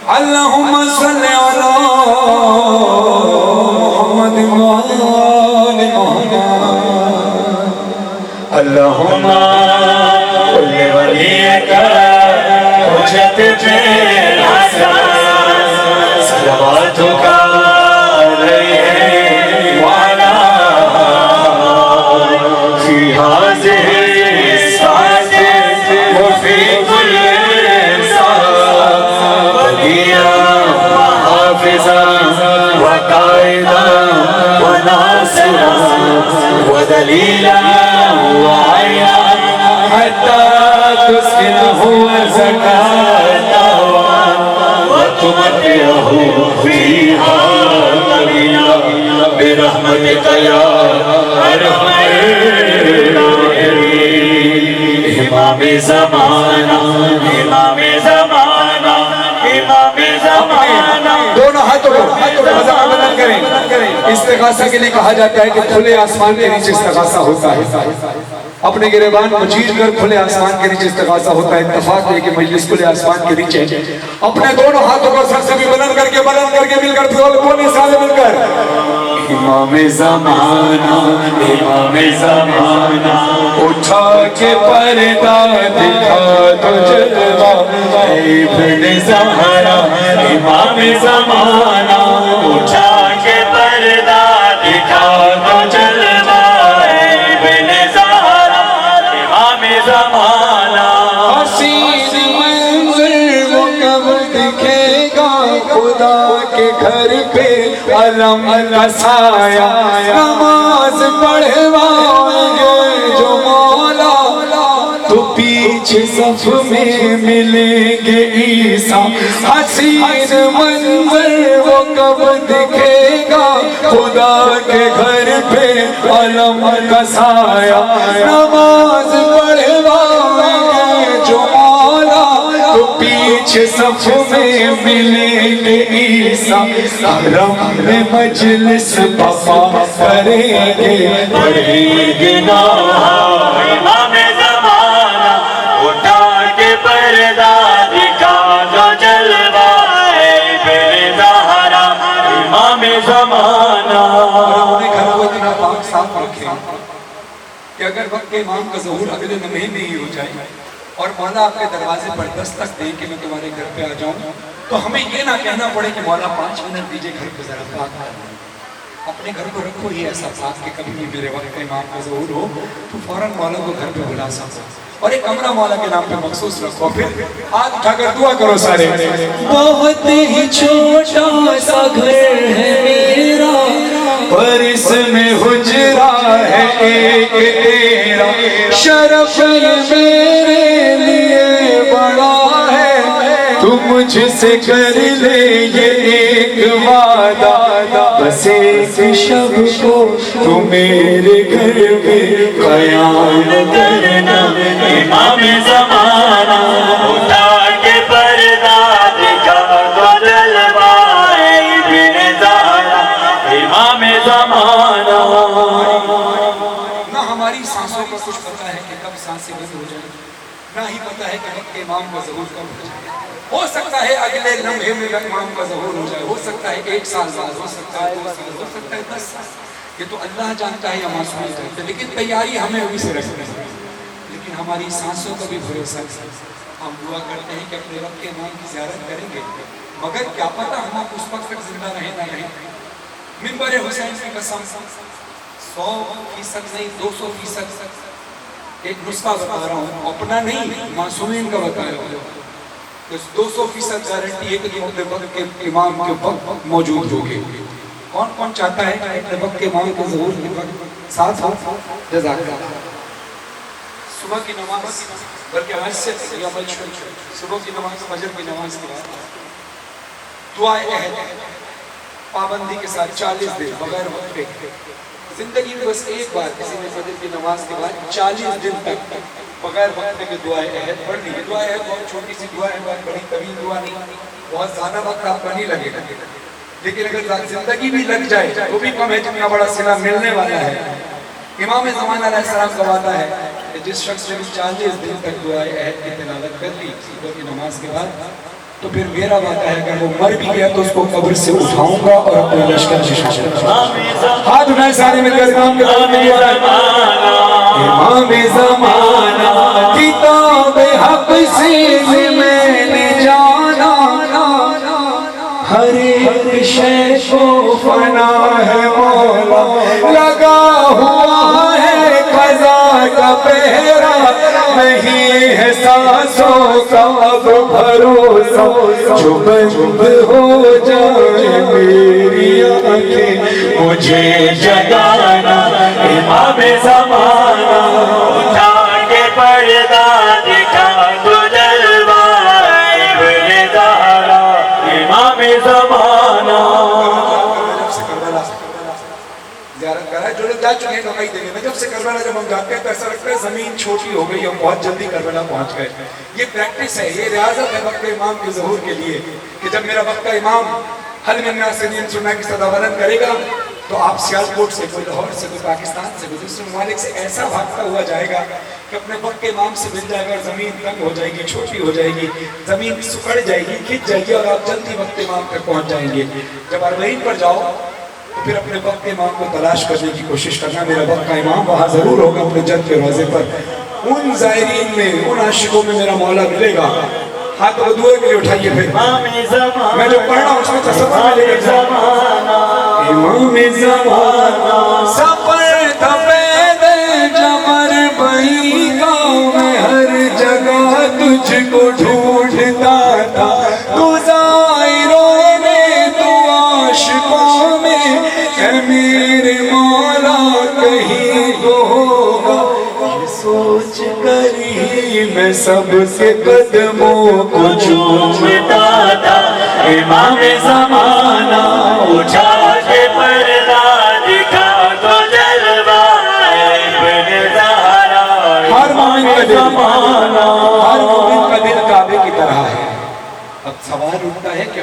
اللہم صلی علی محمد وآل محمد اللہم کل ولیک حجت پہ حسن صلواتک علیہ وعلا فی حاضر الساعت وفی کل ساعت ودیعا حافظا وقائدا وناصرا ودلیلا وعینا حتی تسکنہ زکاة وتمتعہ فیہا قلیلا برحمتک یا ارحم امام زمانہ امام زمانہ امام زمانہ دونوں ہاتھوں کو بلند کریں استغاثہ کے لیے کہا جاتا ہے کہ کھلے آسمان کے نیچے استغاثہ ہوتا ہے اپنے گریبان مچیر کر کھلے آسمان کے نیچے استغاثہ ہوتا ہے اتفاق ہے کہ مجلس کھلے آسمان کے نیچے اپنے دونوں ہاتھوں کو سر سے بھی بلند کر کے مل کر بولنے سارے مل کر امام زمانہ اٹھا کے پردہ دکھا تو جلوہ ابن زہرا امام زمانہ اٹھا کے پردہ دکھا تو جلوہ ابن زہرا امام زمانہ حسین منظر وہ کب دکھے گا خدا کے گھر پہ علم کا سایہ نماز پڑھوائیں گے جو مولا تو پیچھے صف میں ملیں گے عیسیٰ حسین منظر وہ کب دکھے گا خدا کے گھر پہ علم کا سایہ نماز پڑھوائیں گے جو مولا تو پیچھے صف میں ملیں گے عیسیٰ حرم میں مجلس بپا کریں گے پڑھیں گے نوحہ امام زمانہ اٹھا کے پردہ دکھا تو جلوہ ابن زہرا امام زمانہ اپنے گھروں کو اتنا پاک صاف رکھیں کہ اگر وقت امام کا ظہور اگلے لمحے میں ہی ہو جائے اور مولا آپ کے دروازے پر دستک دے کہ میں تمہارے گھر پہ آ جاؤں تو ہمیں یہ نہ کہنا پڑے کہ مولا 5 منٹ دیجئے گھر کو ذرا پاک کر دیں اپنے گھر کو رکھو ہی ایسا پاک کہ کبھی بھی میرے وقت امام کا ظہور ہو تو فوراً مولا کو گھر پہ بلا سکو اور ایک کمرہ مولا کے نام پہ مخصوص رکھو پھر ہاتھ اٹھا کر دعا کرو سارے بہت ہی چھوٹا سا گھر ہے میرا پر اس میں حجرہ ہے ایک تیرا شرف میرے لیے بڑا ہے تو مجھ سے کر لے یہ ایک وعدہ بس ایک شب کو تو میرے گھر میں قیام کرنا امام زمانہ اٹھا کے پردہ دکھا تو جلوہ ابن زہرا امام زمانہ نہ ہماری سانسوں کو کچھ پتہ ہے کہ کب سانسیں بند ہو جائیں نہ ہی پتہ ہے کہ وقت امام کا ظہور کب ہو جائے ہو سکتا ہے اگلے لمحے میں امام کا ظہور ہو جائے ہو سکتا ہے 1 سال بعد ہو سکتا ہے 2 سال ہو سکتا ہے 10 سال یہ تو اللہ جانتا ہے یا معصوم جانتا ہے لیکن تیاری ہمیں ابھی سے رکھنا ہے لیکن ہماری سانسوں کا بھی بھروسہ ہم دعا کرتے ہیں کہ اپنے رب کے امام کی زیارت کریں گے مگر کیا پتہ ہم آپ اس وقت تک زندہ رہیں نہ رہیں منبر حسین کی قسم 100% نہیں 200% ایک نسخہ بتا رہا ہوں اپنا نہیں معصومین کا بتایا ہوں 200% گارنٹی ہے کہ تم اپنے وقت کے امام کے وقت موجود ہوگے کون کون چاہتا ہے کہ اپنے وقت کے امام کے ظہور کے وقت ساتھ جزاک اللہ صبح کی نماز بلکہ آج سے صبح کی نماز فجر کی نماز کے بعد دعائے عہد پابندی کے ساتھ 40 دن بغیر وقفے زندگی میں بس ایک بار کسی نے فجر کی نماز کے بعد 40 دن تک بغیر وقفے کے دعائے عہد پڑھنی ہے دعائے عہد بہت چھوٹی سی دعا ہے بہت بڑی طویل دعا نہیں بہت زیادہ وقت آپ کا نہیں لگے گا لیکن اگر زندگی بھی لگ جائے تو بھی کم ہے جتنا بڑا صلہ ملنے والا ہے امام زمان علیہ السلام کا وعدہ ہے کہ جس شخص نے 40 دن تک دعائے عہد کی تلاوت کر لی صبح کی نماز کے بعد، تو پھر میرا وعدہ ہے کہ وہ مر بھی گیا تو اس کو قبر سے اٹھاؤں گا اور اپنے لشکر میں شامل کروں گا۔ ہاتھ اٹھائیں سارے مل کر امام کے سامنے دعا ہے۔ امام زمانہ کتاب حق سے میں نے جانا، ہر ایک شے کو فنا ہے مولا، لگا ہوا ہے قضا کا پہرا، نہیں ہے سانسوں کا اب بھروسہ، جو بند ہو جائے میری آنکھیں مجھے جگانا۔ امام زمانہ اٹھا کے پردہ دکھا تو جلوہ ابن زہرا، امام زمانہ۔ جب سے کربلا زیارت کر رہا ہے، جو لوگ جا چکے ہیں گواہی دیں گے، جب سے کربلا جب ہم جاتے ہیں تو ایسا لگتا ہے زمین چھوٹی ہو گئی، ہم بہت جلدی کربلا پہنچ گئے۔ یہ پریکٹس ہے، یہ ریاضت ہے وقت امام کے ظہور کے لیے، کہ جب میرا وقت امام حل من الناس سننا کی صدا بلند کرے گا تو آپ سیالکوٹ سے، کوئی لاہور سے، کوئی پاکستان سے، کوئی دوسرے ممالک سے ایسا بھاگتا ہوا جائے گا کہ اپنے وقت امام سے مل جائے گا، اور زمین تنگ ہو جائے گی، چھوٹی ہو جائے گی، زمین سکڑ جائے گی، کھچ جائے گی، اور آپ جلدی وقت امام تک پہنچ جائیں گے۔ جب اربعین پر جاؤ تو پھر اپنے وقت امام کو تلاش کرنے کی کوشش کرنا۔ میرا وقت کا امام وہاں ضرور ہوگا، اپنے جد کے روضے پر، ان زائرین میں، ان عاشقوں میں میرا مولا ملے گا۔ ہاتھ کو دعا کے لیے اٹھائیے پھر، میں جو پڑھ رہا ہوں اس میں تصور میں لے کر جاؤ۔ امام زمانہ سفر تھا پیدل جمر بہی گاؤں میں، ہر جگہ تجھ کو ڈھونڈتا تھا، تو زائروں میں تو عاشقوں میں، اے میرے مولا کہیں تو ہوگا، یہ سوچ کر ہی میں سب کے قدموں کو چومتا تھا۔ امام زمانہ اٹھا کے پردہ دکھا تو جلوہ ابن زہرا، ہر مومن کا دل، ہر مومن کا دل کعبے کی طرح ہے۔ اب سوال اٹھتا ہے کہ